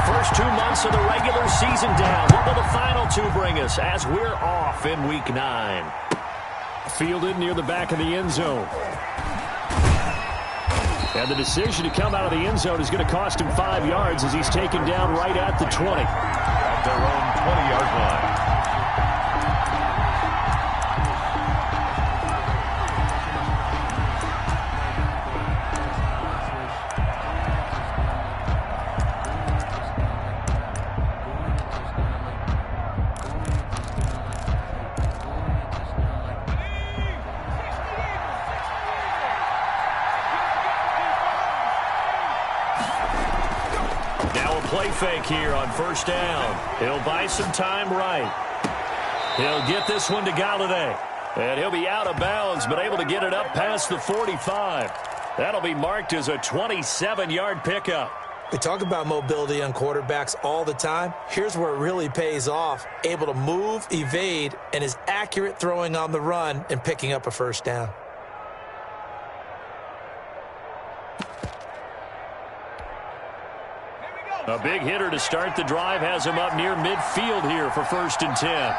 First 2 months of the regular season down. What will the final two bring us as we're off in Week 9? Fielded near the back of the end zone. And the decision to come out of the end zone is going to cost him 5 yards as he's taken down right at the 20. At their own 20-yard line. Play fake here on first down. He'll buy some time right. He'll get this one to Galladay. And he'll be out of bounds, but able to get it up past the 45. That'll be marked as a 27-yard pickup. We talk about mobility on quarterbacks all the time. Here's where it really pays off. Able to move, evade, and is accurate throwing on the run and picking up a first down. A big hitter to start the drive has him up near midfield here for 1st and 10.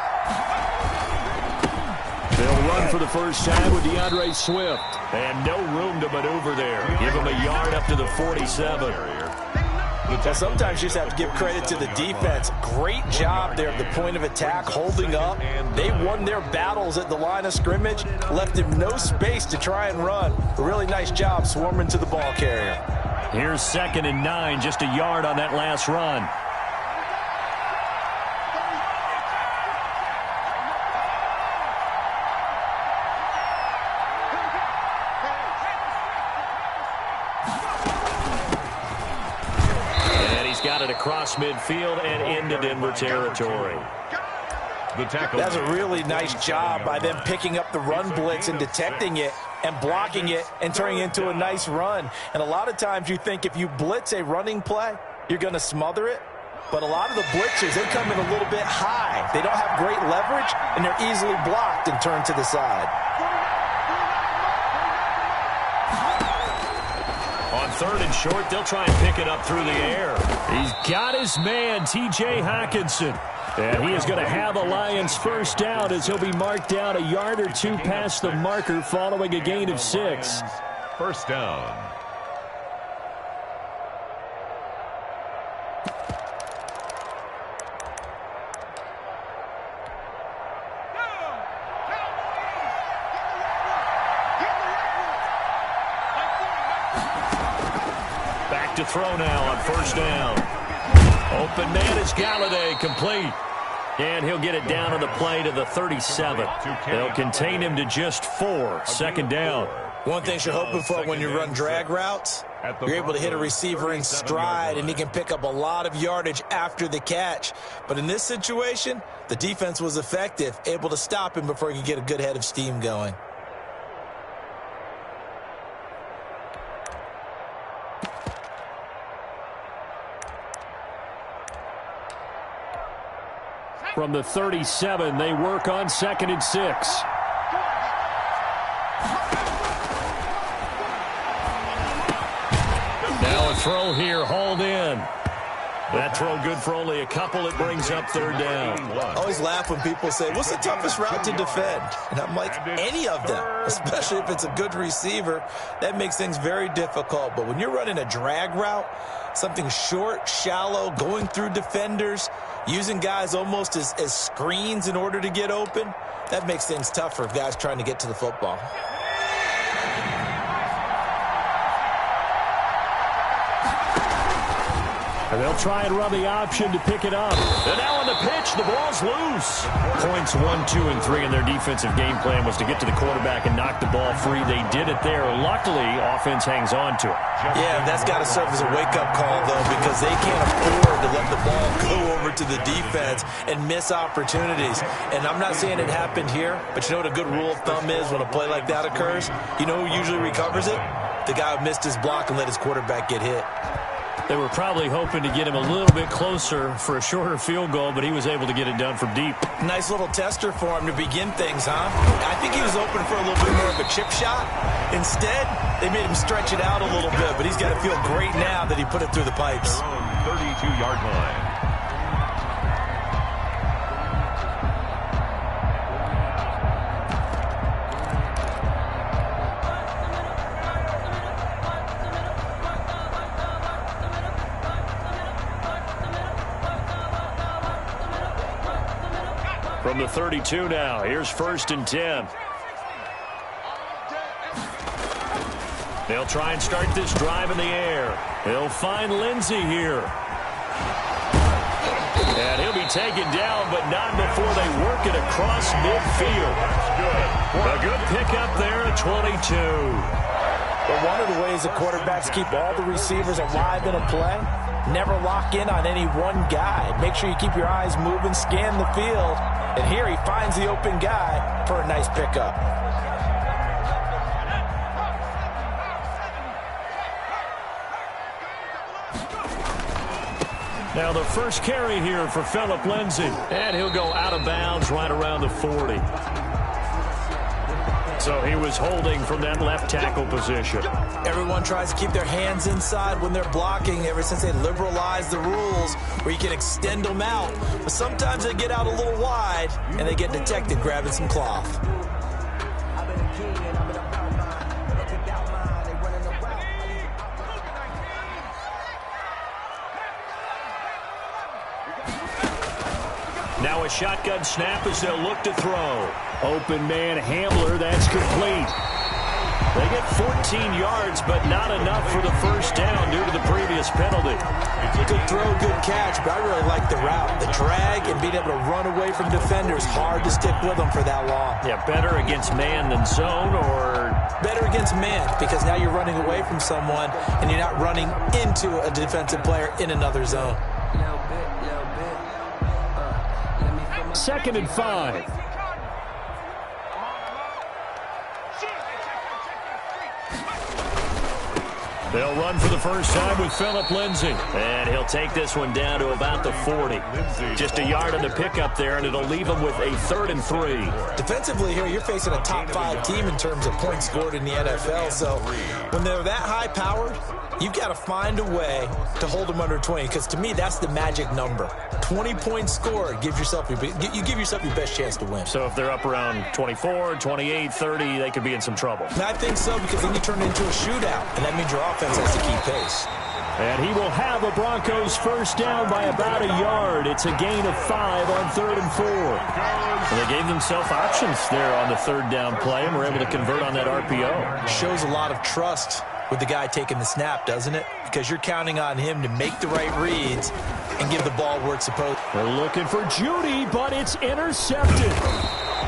They'll run for the first time with DeAndre Swift. And no room to maneuver there. Give him a yard up to the 47. Well, sometimes you just have to give credit to the defense. Great job there at the point of attack, holding up. They won their battles at the line of scrimmage, left him no space to try and run. A really nice job swarming to the ball carrier. Here's 2nd and 9, just a yard on that last run. And he's got it across midfield and into Denver territory. That's a really nice job by them picking up the run blitz and detecting it and blocking it and turning it into a nice run. And a lot of times you think if you blitz a running play, you're going to smother it. But a lot of the blitzers, they come in a little bit high. They don't have great leverage, and they're easily blocked and turned to the side. On 3rd and short, they'll try and pick it up through the air. He's got his man, T.J. Hockenson. And he is going to have a Lions first down as he'll be marked down a yard or two past the marker following a gain of 6. First down. Back to throw now on first down. Open man is Galladay, complete. And he'll get it down on the play to the 37. They'll contain him to just 4. 2nd down. One thing you're hoping for when you run drag routes, you're able to hit a receiver in stride, and he can pick up a lot of yardage after the catch. But in this situation, the defense was effective, able to stop him before he could get a good head of steam going. From the 37, they work on 2nd and 6. Now a throw here, hauled in. That throw good for only a couple. It brings up 3rd down. I always laugh when people say, what's the toughest route to defend? And I'm like, any of them, especially if it's a good receiver. That makes things very difficult. But when you're running a drag route, something short, shallow, going through defenders, using guys almost as screens in order to get open, that makes things tough for guys trying to get to the football. And they'll try and run the option to pick it up. And now on the pitch, the ball's loose. Points 1, 2, and 3 in their defensive game plan was to get to the quarterback and knock the ball free. They did it there. Luckily, offense hangs on to it. Yeah, that's got to serve as a wake-up call, though, because they can't afford to let the ball go over to the defense and miss opportunities. And I'm not saying it happened here, but you know what a good rule of thumb is when a play like that occurs? You know who usually recovers it? The guy who missed his block and let his quarterback get hit. They were probably hoping to get him a little bit closer for a shorter field goal, but he was able to get it done from deep. Nice little tester for him to begin things, huh? I think he was open for a little bit more of a chip shot. Instead, They made him stretch it out a little bit, but he's got to feel great now that he put it through the pipes. 32-yard line. From the 32 now, here's 1st and 10. They'll try and start this drive in the air. They'll find Lindsey here. And he'll be taken down, but not before they work it across midfield. A good pickup there at 22. But one of the ways the quarterbacks keep all the receivers alive in a play, never lock in on any one guy. Make sure you keep your eyes moving, scan the field. And here he finds the open guy for a nice pickup. Now the first carry here for Phillip Lindsay. And he'll go out of bounds right around the 40. So he was holding from that left tackle position. Everyone tries to keep their hands inside when they're blocking ever since they liberalized the rules where you can extend them out. But sometimes they get out a little wide and they get detected grabbing some cloth. Now a shotgun snap as they'll look to throw. Open man Hamler, that's complete. They get 14 yards, but not enough for the first down due to the previous penalty. Good throw, good catch, but I really like the route. The drag and being able to run away from defenders, hard to stick with them for that long. Yeah, better against man than zone, or better against man, because now you're running away from someone and you're not running into a defensive player in another zone. 2nd and 5. They'll run for the first time with Phillip Lindsay. And he'll take this one down to about the 40. Just a yard on the pickup there, and it'll leave him with a 3rd and 3. Defensively here, you're facing a top 5 team in terms of points scored in the NFL. So when they're that high-powered, you've got to find a way to hold them under 20, because to me, that's the magic number. 20 points scored, you give yourself your best chance to win. So if they're up around 24, 28, 30, they could be in some trouble. And I think so, because then you turn it into a shootout, and that means your offense has to keep pace. And he will have a Broncos first down by about a yard. It's a gain of 5 on 3rd and 4. Well, they gave themselves options there on the 3rd down play, and were able to convert on that RPO. Shows a lot of trust with the guy taking the snap, doesn't it? Because you're counting on him to make the right reads and give the ball where it's supposed to. They're looking for Judy, but it's intercepted.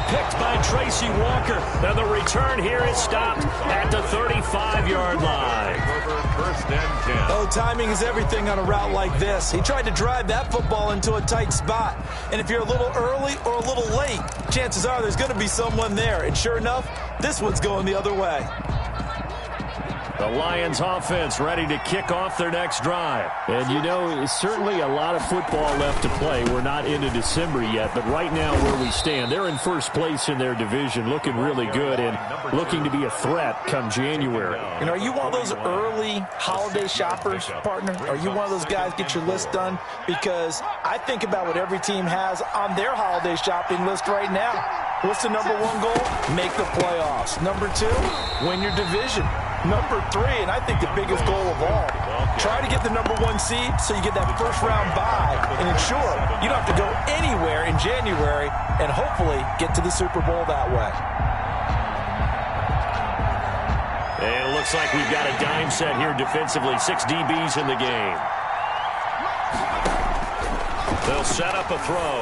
Picked by Tracy Walker. Now the return here is stopped at the 35-yard line. 1st and 10. Oh, timing is everything on a route like this. He tried to drive that football into a tight spot. And if you're a little early or a little late, chances are there's going to be someone there. And sure enough, this one's going the other way. The Lions offense ready to kick off their next drive. And, you know, certainly a lot of football left to play. We're not into December yet, but right now where we stand, they're in first place in their division, looking really good and looking to be a threat come January. And are you one of those early holiday shoppers, partner? Are you one of those guys get your list done? Because I think about what every team has on their holiday shopping list right now. What's the number 1 goal? Make the playoffs. Number 2, win your division. Number 3, and I think the biggest goal of all, try to get the number 1 seed so you get that first-round bye and ensure you don't have to go anywhere in January and hopefully get to the Super Bowl that way. And it looks like we've got a dime set here defensively. 6 DBs in the game. They'll set up a throw.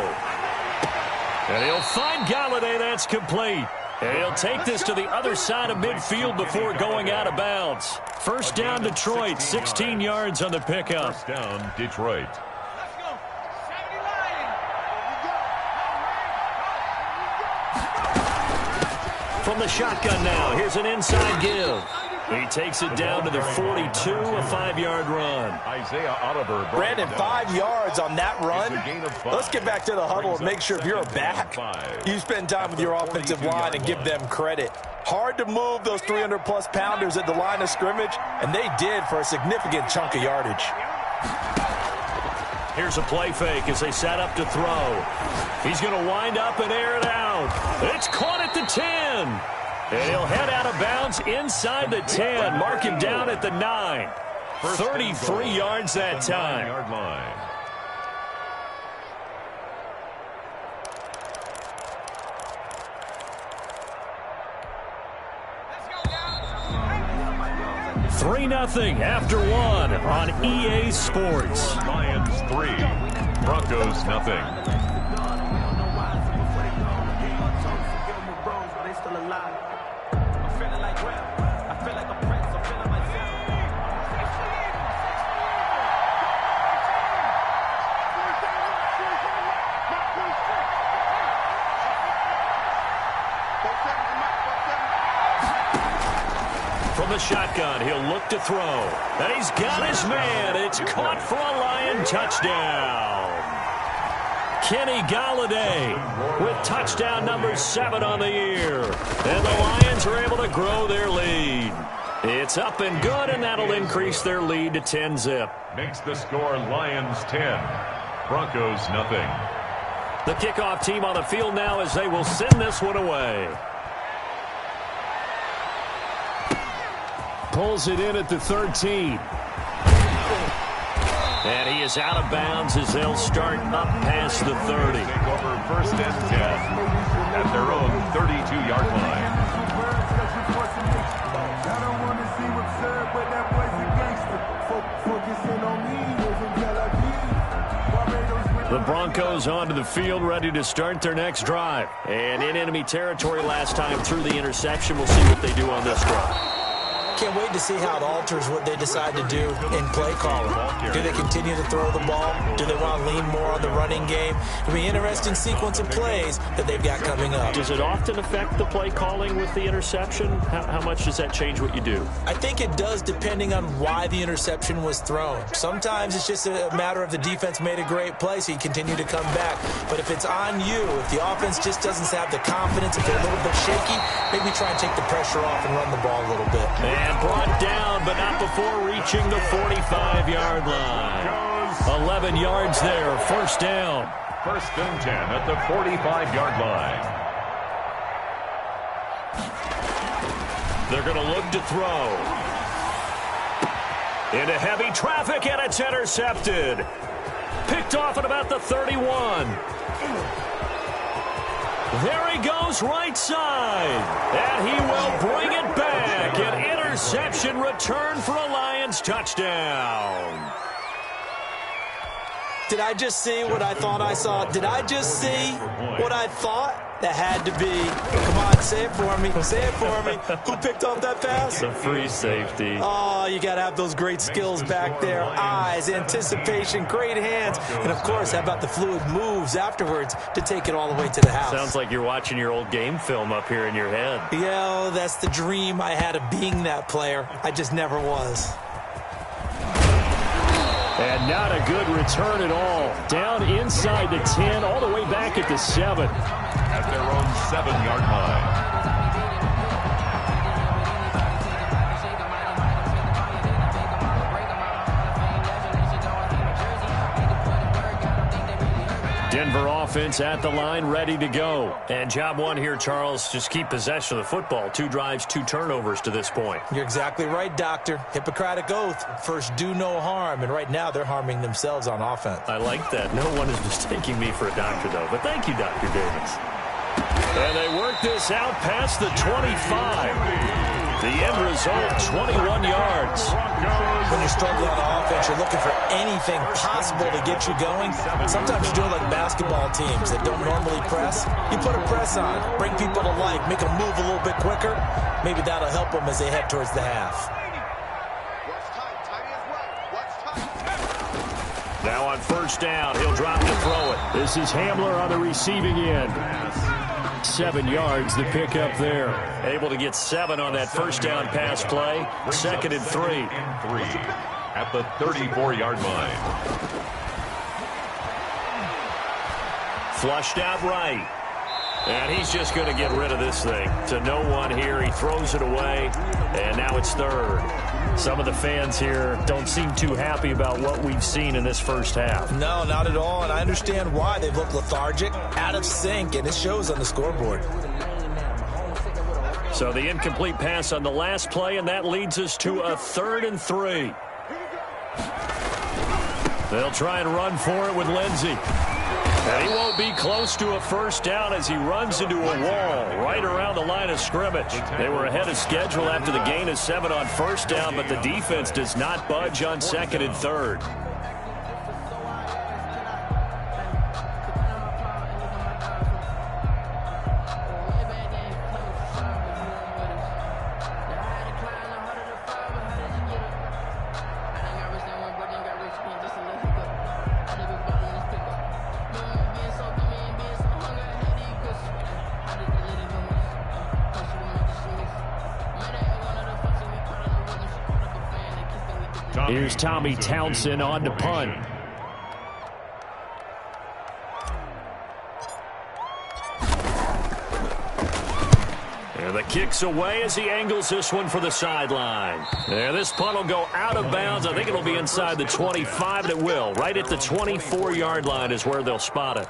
And he'll find Galladay. That's complete. And he'll take this to the other side of midfield before going out of bounds. First down, Detroit. 16 yards on the pickup. First down, Detroit. From the shotgun now, here's an inside give. He takes it down to the 42, a 5-yard run. Isaiah Oliver. Brandon, 5 yards on that run. Let's get back to the huddle and make sure if you're a back, you spend time with your offensive line and give them credit. Hard to move those 300-plus pounders at the line of scrimmage, and they did for a significant chunk of yardage. Here's a play fake as they set up to throw. He's going to wind up and air it out. It's caught at the 10. And he'll head out of bounds inside the 10. Mark him down at the 9. 33 yards that time. Yard line. Three 3-0 after one on EA Sports. Lions 3, Broncos nothing. From the shotgun, he'll look to throw. And he's got his man. It's caught for a Lion touchdown. Kenny Galladay with touchdown number 7 on the year. And the Lions are able to grow their lead. It's up and good, and that'll increase their lead to 10-zip. Makes the score Lions 10, Broncos nothing. The kickoff team on the field now as they will send this one away. Pulls it in at the 13. And he is out of bounds as they'll start up past the 30. Take over first and 10 at their own 32-yard line. The Broncos onto the field, ready to start their next drive. And in enemy territory last time through the interception. We'll see what they do on this drive. Can't wait to see how it alters what they decide to do in play calling. Do they continue to throw the ball? Do they want to lean more on the running game? It'll be an interesting sequence of plays that they've got coming up. Does it often affect the play calling with the interception? How much does that change what you do? I think it does depending on why the interception was thrown. Sometimes it's just a matter of the defense made a great play, so you continue to come back. But if it's on you, if the offense just doesn't have the confidence, if they're a little bit shaky, maybe try and take the pressure off and run the ball a little bit. And brought down, but not before reaching the 45-yard line. 11 yards there, first down. First and 10 at the 45-yard line. They're going to look to throw. Into heavy traffic, and it's intercepted. Picked off at about the 31. There he goes, right side. And he will bring it back. An interception return for a Lions touchdown. Did I just see what I thought I saw? Did I just see what I thought? That had to be. Come on, say it for me. Say it for me. Who picked off that pass? The free safety. Oh, you got to have those great skills back there. Eyes, anticipation, great hands. And, of course, how about the fluid moves afterwards to take it all the way to the house? Sounds like you're watching your old game film up here in your head. Yeah, that's the dream I had of being that player. I just never was. And not a good return at all. Down inside the 10, all the way back at the 7. At their own 7-yard line. Denver offense at the line, ready to go. And job one here, Charles, just keep possession of the football. 2 drives, 2 turnovers to this point. You're exactly right, Doctor. Hippocratic oath. First, do no harm. And right now, they're harming themselves on offense. I like that. No one is mistaking me for a doctor, though. But thank you, Dr. Davis. And they work this out past the 25. The end result, 21 yards. When you're struggling on offense, you're looking for anything possible to get you going. Sometimes you're doing like basketball teams that don't normally press. You put a press on, bring people to life, make them move a little bit quicker. Maybe that'll help them as they head towards the half. Now on first down, he'll drop to throw it. This is Hamler on the receiving end. 7 yards to pick up there. Able to get 7 on that first down pass play. 2nd and 3. At the 34-yard line. Flushed out right. And he's just going to get rid of this thing. To no one here. He throws it away. And now it's 3rd. Some of the fans here don't seem too happy about what we've seen in this first half. No, not at all. And I understand why. They've looked lethargic, out of sync, and it shows on the scoreboard. So the incomplete pass on the last play, and that leads us to a 3rd and 3. They'll try and run for it with Lindsey. And he won't be close to a first down as he runs into a wall right around the line of scrimmage. They were ahead of schedule after the gain of 7 on first down, but the defense does not budge on 2nd and 3rd. Here's Tommy Townsend on to punt. And the kick's away as he angles this one for the sideline. And this punt will go out of bounds. I think it'll be inside the 25, and it will. Right at the 24-yard line is where they'll spot it.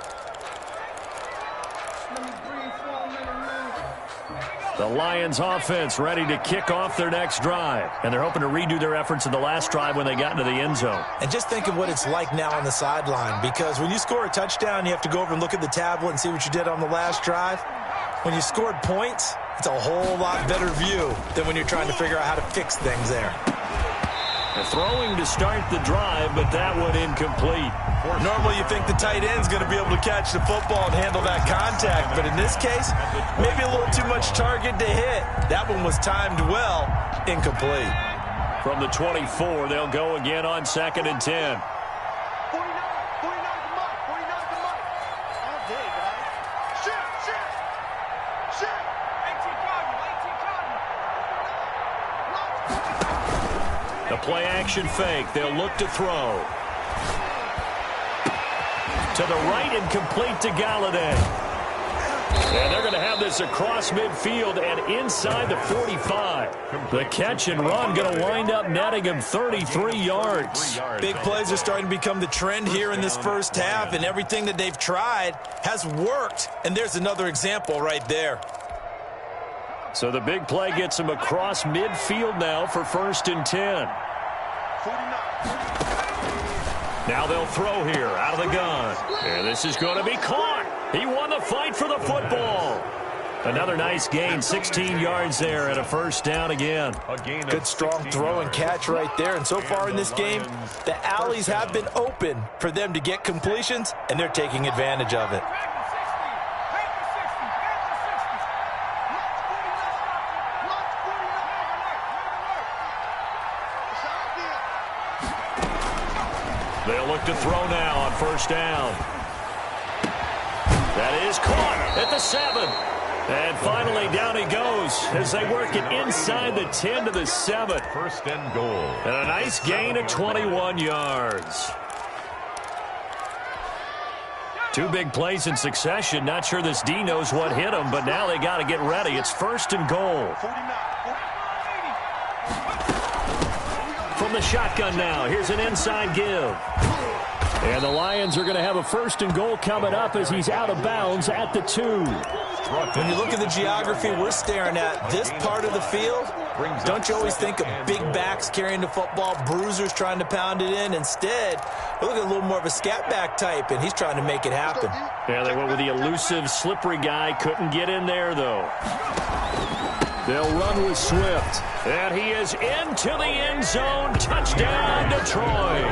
The Lions offense ready to kick off their next drive. And they're hoping to redo their efforts in the last drive when they got into the end zone. And just think of what it's like now on the sideline, because when you score a touchdown, you have to go over and look at the tablet and see what you did on the last drive. When you scored points, it's a whole lot better view than when you're trying to figure out how to fix things there. They're throwing to start the drive, but that one incomplete. Normally you think the tight end's going to be able to catch the football and handle that contact, but in this case, maybe a little too much target to hit. That one was timed well, incomplete. From the 24, they'll go again on 2nd and 10. The play action fake. They'll look to throw. To the right and complete to Galladay. And they're going to have this across midfield and inside the 45. The catch and run going to wind up netting him 33 yards. Big plays are starting to become the trend here in this first half, and everything that they've tried has worked. And there's another example right there. So the big play gets him across midfield now for 1st and 10. Now they'll throw here out of the gun. And this is going to be caught. He won the fight for the football. Another nice gain, 16 yards there and a first down again. Good strong throw and catch right there. And so far in this game, the alleys have been open for them to get completions, and they're taking advantage of it. They'll look to throw now on first down. That is caught at the 7. And finally down he goes as they work it inside the 10 to the 7. 1st and goal. And a nice gain of 21 yards. 2 big plays in succession. Not sure this D knows what hit him, but now they got to get ready. It's 1st and goal. From the shotgun now, here's an inside give. And the Lions are going to have a 1st and goal coming up as he's out of bounds at the 2. When you look at the geography we're staring at, this part of the field, don't you always think of big backs carrying the football, bruisers trying to pound it in? Instead, we're looking at a little more of a scat back type, and he's trying to make it happen. Yeah, they went with the elusive, slippery guy. Couldn't get in there, though. They'll run with Swift. And he is into the end zone. Touchdown, Detroit.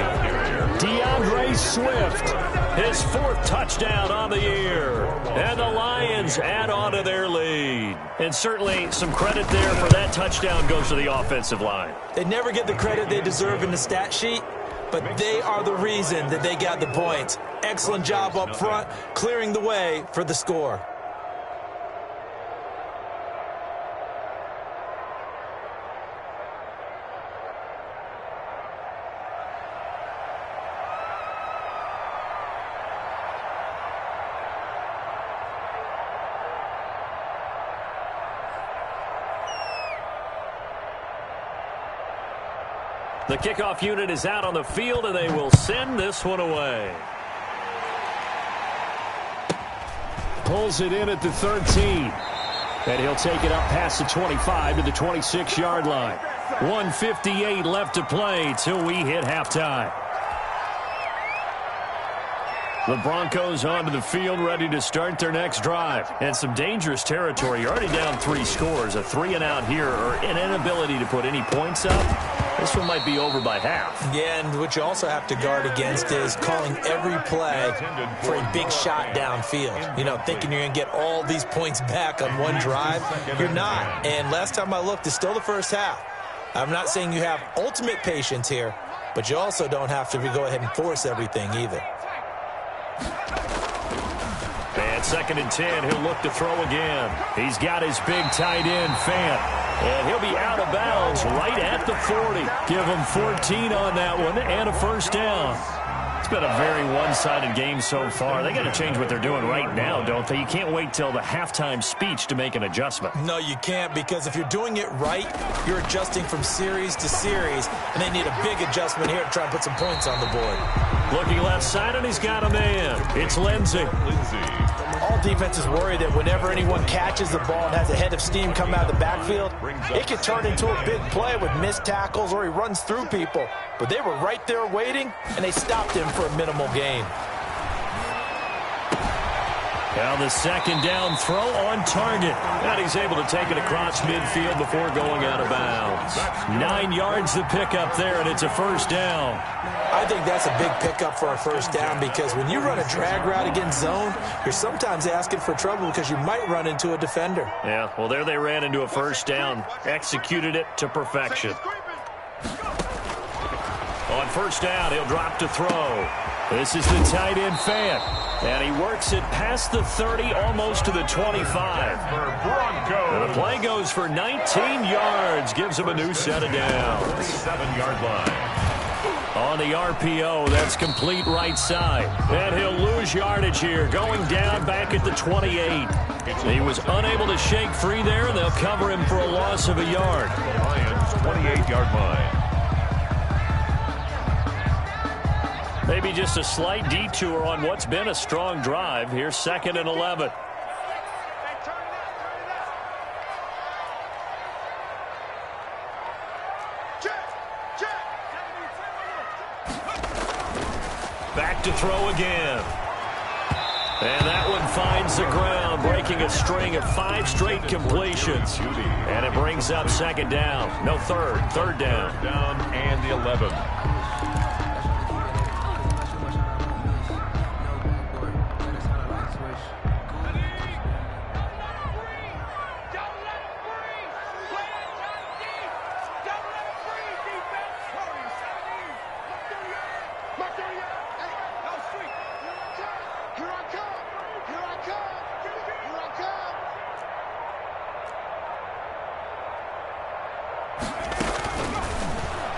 DeAndre Swift, his 4th touchdown on the year. And the Lions add on to their lead. And certainly some credit there for that touchdown goes to the offensive line. They never get the credit they deserve in the stat sheet, but they are the reason that they got the points. Excellent job up front, clearing the way for the score. The kickoff unit is out on the field, and they will send this one away. Pulls it in at the 13. And he'll take it up past the 25 to the 26-yard line. 1:58 left to play till we hit halftime. The Broncos onto the field, ready to start their next drive. And some dangerous territory. You're already down 3 scores. A 3-and-out here, or an inability to put any points up. This one might be over by half. Yeah, and what you also have to guard against is calling every play for a big shot downfield. You know, thinking you're going to get all these points back on one drive. You're not. And last time I looked, it's still the first half. I'm not saying you have ultimate patience here, but you also don't have to go ahead and force everything either. And 2nd and 10, he'll look to throw again. He's got his big tight end, Fant. And he'll be out of bounds right at the 40. Give him 14 on that one and a first down. It's been a very one-sided game so far. They got to change what they're doing right now, don't they? You can't wait till the halftime speech to make an adjustment. No, you can't, because if you're doing it right, you're adjusting from series to series, and they need a big adjustment here to try and put some points on the board. Looking left side, and he's got a man. It's Lindsey. All defenses worry that whenever anyone catches the ball and has a head of steam come out of the backfield, it can turn into a big play with missed tackles or he runs through people. But they were right there waiting, and they stopped him for a minimal gain. Now the 2nd down throw on target. And he's able to take it across midfield before going out of bounds. 9 yards to pick up there, and it's a first down. I think that's a big pickup for a first down, because when you run a drag route against zone, you're sometimes asking for trouble because you might run into a defender. Yeah, well, there they ran into a first down. Executed it to perfection. On first down, he'll drop to throw. This is the tight end, Fant. And he works it past the 30, almost to the 25. And the play goes for 19 yards. Gives him a new set of downs. 7-yard line. On the RPO, that's complete right side. And he'll lose yardage here, going down back at the 28. He was unable to shake free there, and they'll cover him for a loss of a yard. Lions 28-yard line. Maybe just a slight detour on what's been a strong drive. Here's 2nd and 11. Back to throw again. And that one finds the ground, breaking a string of 5 straight completions. And it brings up 2nd down. No, third down. Down and the 11.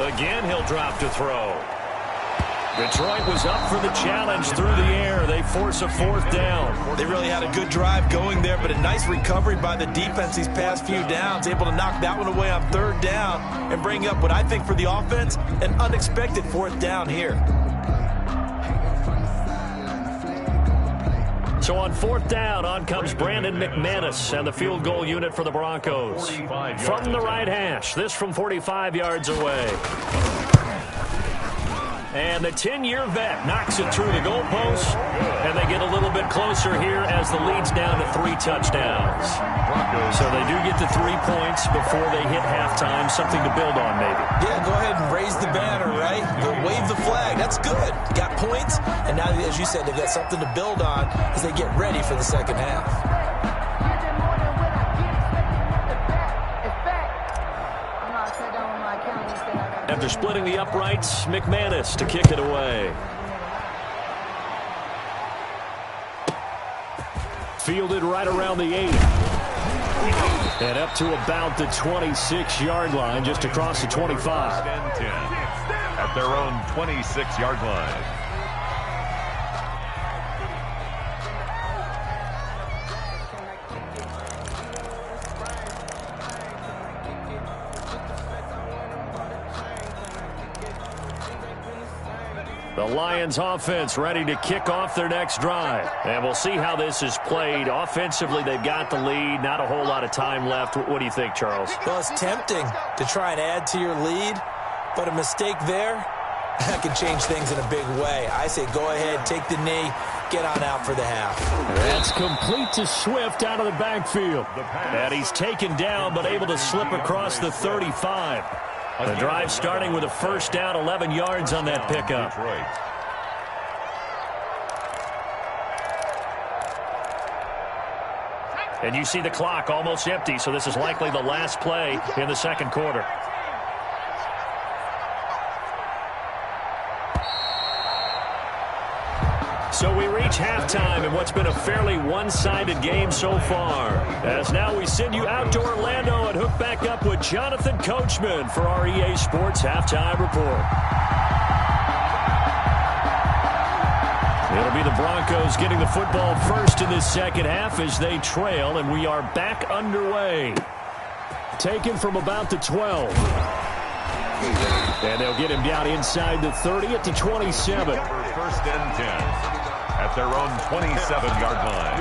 Again, he'll drop to throw. Detroit was up for the challenge through the air. They force a 4th down. They really had a good drive going there, but a nice recovery by the defense these past few downs, able to knock that one away on 3rd down and bring up what I think for the offense, an unexpected 4th down here. So on 4th down, on comes Brandon McManus and the field goal unit for the Broncos. From the right hash, this from 45 yards away. And the 10-year vet knocks it through the goalpost, and they get a little bit closer here as the lead's down to 3 touchdowns. So they do get the 3 points before they hit halftime, something to build on maybe. Yeah, go ahead and raise the banner, right? Go wave the flag. That's good. Got points, and now, as you said, they've got something to build on as they get ready for the second half. After splitting the uprights, McManus to kick it away. Fielded right around the 8. And up to about the 26-yard line, just across the 25. 10-10 at their own 26-yard line. The Lions offense ready to kick off their next drive. And we'll see how this is played. Offensively, they've got the lead. Not a whole lot of time left. What do you think, Charles? Well, it's tempting to try and add to your lead, but a mistake there, that can change things in a big way. I say go ahead, take the knee, get on out for the half. That's complete to Swift out of the backfield. And he's taken down, but able to slip across the 35. The drive starting with a first down, 11 yards on that pickup. And you see the clock almost empty, so this is likely the last play in the second quarter. So we reach halftime in what's been a fairly one-sided game so far. As now we send you out to Orlando and hook back up with Jonathan Coachman for our EA Sports Halftime Report. It'll be the Broncos getting the football first in this second half as they trail, and we are back underway. Taken from about the 12. And they'll get him down inside the 30 at the 27. First and 10. At their own 27-yard line.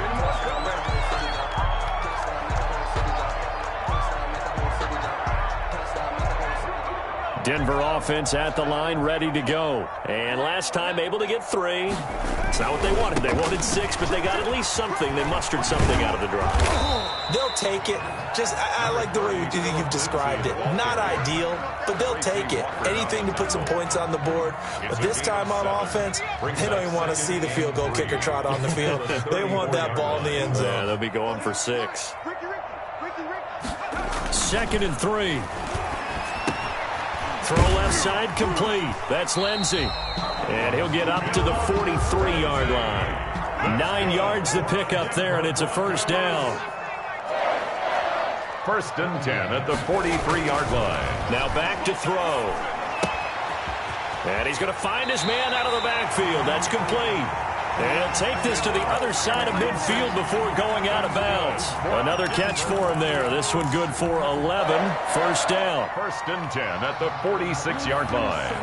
Denver offense at the line, ready to go. And last time able to get 3. It's not what they wanted. They wanted 6, but they got at least something. They mustered something out of the drive. They'll take it. I like the way you've described it. Not ideal, but they'll take it. Anything to put some points on the board. But this time on offense, they don't even want to see the field goal kicker trot on the field. They want that ball in the end zone. Yeah, they'll be going for 6. 2nd and 3. Throw left side complete. That's Lindsey. And he'll get up to the 43-yard line. 9 yards to pick up there, and it's a first down. First and 10 at the 43-yard line. Now back to throw. And he's going to find his man out of the backfield. That's complete. And he'll take this to the other side of midfield before going out of bounds. Another catch for him there. This one good for 11. First down. First and 10 at the 46-yard line.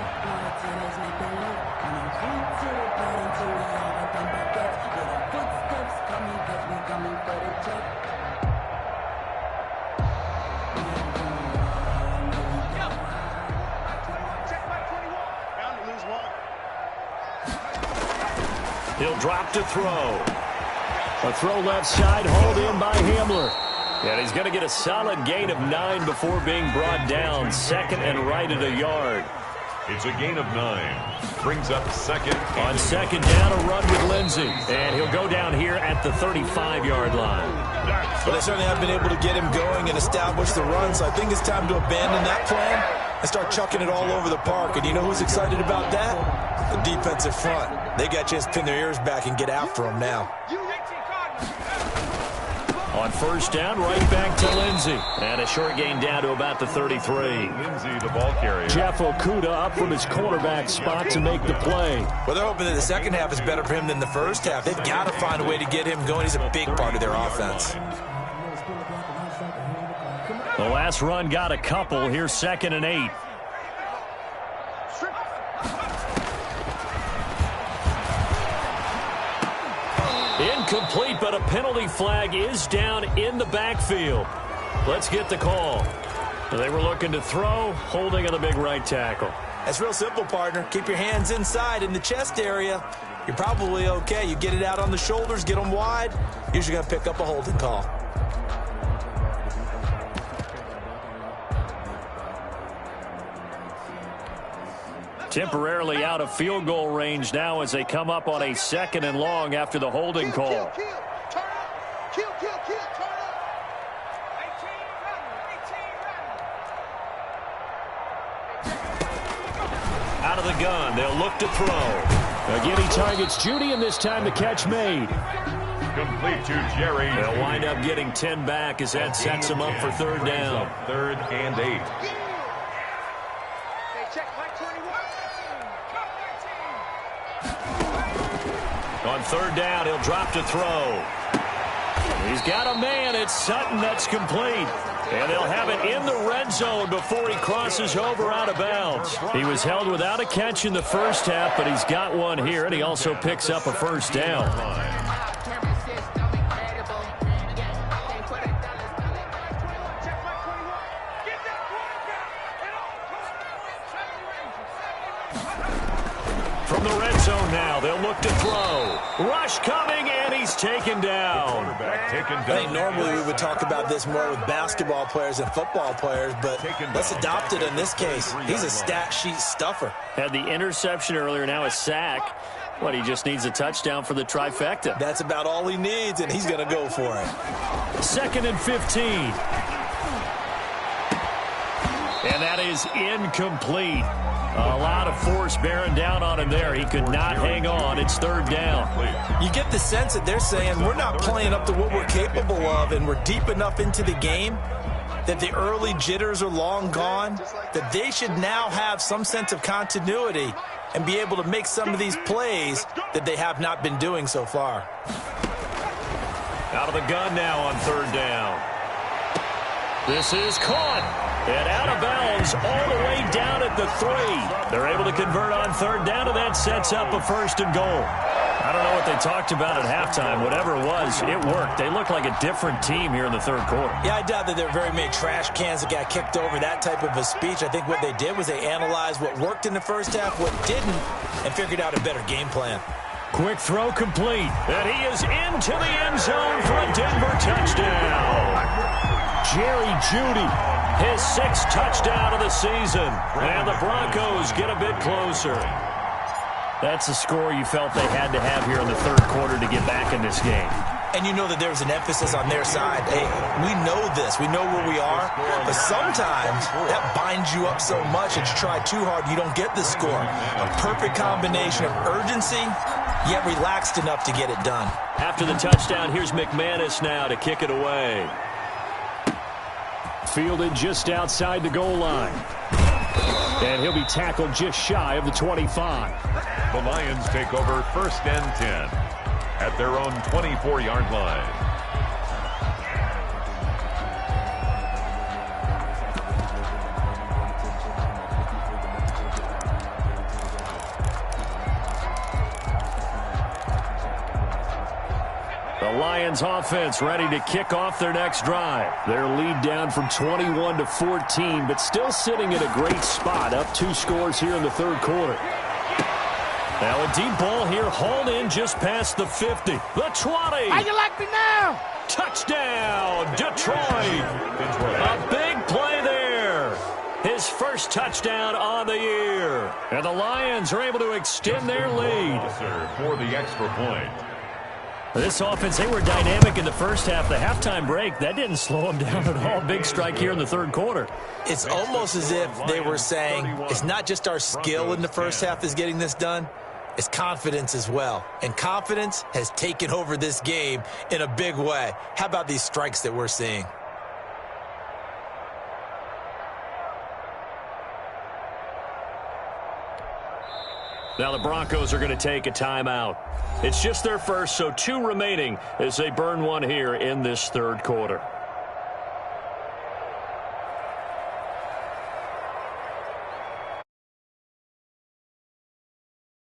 He'll drop to throw. A throw left side, hauled in by Hamler. And he's going to get a solid gain of 9 before being brought down. Second and right at a yard. It's a gain of 9. Brings up second. On second down, a run with Lindsey. And he'll go down here at the 35-yard line. But they certainly have been able to get him going and establish the run, so I think it's time to abandon that plan and start chucking it all over the park. And you know who's excited about that? The defensive front. They got a chance to pin their ears back and get after him now. On first down, right back to Lindsey. And a short gain down to about the 33. Lindsey, the ball carrier. Jeff Okudah up from his cornerback spot to make the play. Well, they're hoping that the second half is better for him than the first half. They've got to find a way to get him going. He's a big part of their offense. The last run got a couple. Here's 2nd and 8. Incomplete, but a penalty flag is down in the backfield. Let's get the call. They were looking to throw, holding on the big right tackle. That's real simple, partner. Keep your hands inside in the chest area. You're probably okay. You get it out on the shoulders, get them wide. Usually going to pick up a holding call. Temporarily out of field goal range now as they come up on a 2nd and long after the holding call. Out of the gun, they'll look to throw. Again, he targets Judy, and this time the catch made. Complete to Jerry. They'll wind up getting 10 back as that sets them up for third down. 3rd and 8. On third down, he'll drop to throw. He's got a man. It's Sutton that's complete. And they'll have it in the red zone before he crosses over out of bounds. He was held without a catch in the first half, but he's got one here, and he also picks up a first down. From the red zone now, they'll look to throw. Rush coming, and he's taken down. I think normally we would talk about this more with basketball players and football players, but let's adopt it in this case. He's a stat sheet stuffer. Had the interception earlier, now a sack. What, he just needs a touchdown for the trifecta. That's about all he needs, and he's going to go for it. 2nd and 15. And that is incomplete. A lot of force bearing down on him there. He could not hang on. It's 3rd down. You get the sense that they're saying we're not playing up to what we're capable of, and we're deep enough into the game that the early jitters are long gone, that they should now have some sense of continuity and be able to make some of these plays that they have not been doing so far. Out of the gun now on 3rd down. This is caught. And out of bounds all the way down at the 3. They're able to convert on 3rd down, and that sets up a 1st and goal. I don't know what they talked about at halftime. Whatever it was, it worked. They look like a different team here in the 3rd quarter. Yeah, I doubt that there are very many trash cans that got kicked over, that type of a speech. I think what they did was they analyzed what worked in the first half, what didn't, and figured out a better game plan. Quick throw complete. And he is into the end zone for a Denver touchdown. Jerry Jeudy, his 6th touchdown of the season. And the Broncos get a bit closer. That's a score you felt they had to have here in the 3rd quarter to get back in this game. And you know that there was an emphasis on their side. Hey, we know this. We know where we are. But sometimes that binds you up so much that you try too hard, you don't get the score. A perfect combination of urgency, yet relaxed enough to get it done. After the touchdown, here's McManus now to kick it away. Fielded just outside the goal line. And he'll be tackled just shy of the 25. The Lions take over 1st and 10 at their own 24-yard line. The Lions offense ready to kick off their next drive. Their lead down from 21 to 14, but still sitting at a great spot, up 2 scores here in the 3rd quarter. Now a deep ball here, hauled in just past the 50. The 20. How you like me now? Touchdown, Detroit. A big play there. His 1st touchdown on the year. And the Lions are able to extend their lead. For the extra point. This offense, they were dynamic in the first half. The halftime break, that didn't slow them down at all. Big strike here in the 3rd quarter. It's almost as if they were saying, it's not just our skill in the first half is getting this done, it's confidence as well. And confidence has taken over this game in a big way. How about these strikes that we're seeing? Now the Broncos are going to take a timeout. It's just their first, so 2 remaining as they burn one here in this 3rd quarter.